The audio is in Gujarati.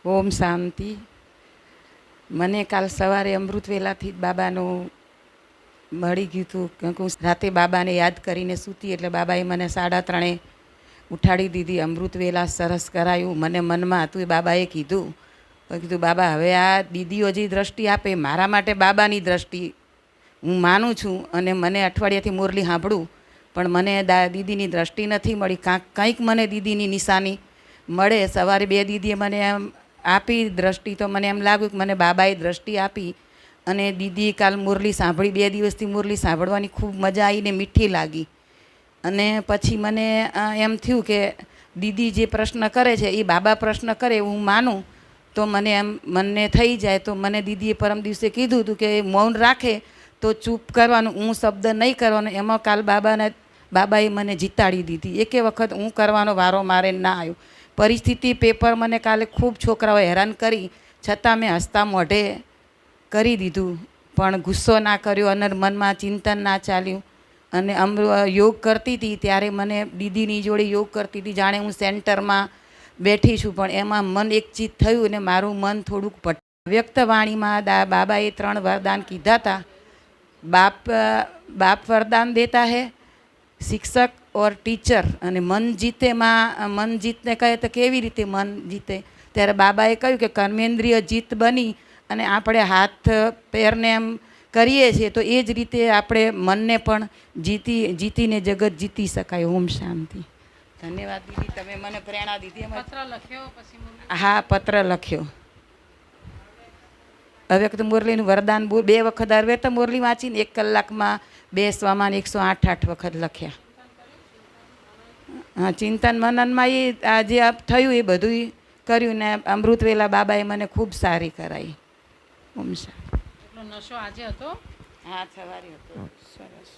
ઓમ શાંતિ. મને કાલ સવારે અમૃત વેલાથી જ બાબાનું મળી ગયું હતું કે હું રાતે બાબાને યાદ કરીને સૂતી એટલે બાબાએ મને 3:30 ઉઠાડી દીધી. અમૃત વેલા સરસ કરાયું. મને મનમાં હતું એ બાબાએ કીધું બાબા હવે આ દીદીઓ જે દ્રષ્ટિ આપે મારા માટે બાબાની દ્રષ્ટિ હું માનું છું અને મને અઠવાડિયાથી મુરલી સાંભળું પણ મને દીદીની દ્રષ્ટિ નથી મળી. કંઈક મને દીદીની નિશાની મળે. સવારે 2 દીદીએ મને એમ આપી દ્રષ્ટિ તો મને એમ લાગ્યું કે મને બાબાએ દ્રષ્ટિ આપી અને દીદીએ કાલ મુરલી સાંભળી. 2 દિવસથી મુરલી સાંભળવાની ખૂબ મજા આવીને મીઠી લાગી અને પછી મને એમ થયું કે દીદી જે પ્રશ્ન કરે છે એ બાબા પ્રશ્ન કરે હું માનું તો મને એમ મનને થઈ જાય. તો મને દીદીએ પરમ દિવસે કીધું હતું કે મૌન રાખે તો ચૂપ કરવાનું, હું શબ્દ નહીં કરવાનો. એમાં કાલ બાબાએ મને જીતાડી દીધી. એકે વખત હું કરવાનો વારો મારે ના આવ્યો. પરિસ્થિતિ પેપર મને કાલે ખૂબ છોકરાઓ હેરાન કરી છતાં મેં હસતા મોઢે કરી દીધું પણ ગુસ્સો ના કર્યો અને મનમાં ચિંતન ના ચાલ્યું. અને યોગ કરતી હતી ત્યારે મને દીદીની જોડે યોગ કરતી હતી જાણે હું સેન્ટરમાં બેઠી છું પણ એમાં મન એકચિત થયું અને મારું મન થોડુંક વ્યક્ત વાણીમાં બાબાએ 3 વરદાન કીધા હતા. બાપ वरदान देता है, शिक्षक और टीचर. અને મન જીતેમાં મન જીતને કહે તો કેવી રીતે મન જીતે? ત્યારે બાબાએ કહ્યું કે કર્મેન્દ્રિય જીત બની અને આપણે હાથ પેરને એમ કરીએ છીએ તો એ જ રીતે આપણે મનને પણ જીતીને જગત જીતી શકાય. ઓમ શાંતિ. ધન્યવાદ દીદી, તમે મને પ્રેરણા દીધી. પત્ર લખ્યો પછી? હા, પત્ર લખ્યો. હવે તો મુરલીનું વરદાન 2 વખત હવે તો મુરલી વાંચીને 1 કલાકમાં બેસવામાં 108 વખત લખ્યા. હા, ચિંતન મનનમાં એ જે થયું એ બધું કર્યું ને અમૃત વેલા બાબાએ મને ખૂબ સારી કરાવી. ઓમ શાંતિ. એટલો નશો આજે હતો? હા, સવારે હતો. સરસ.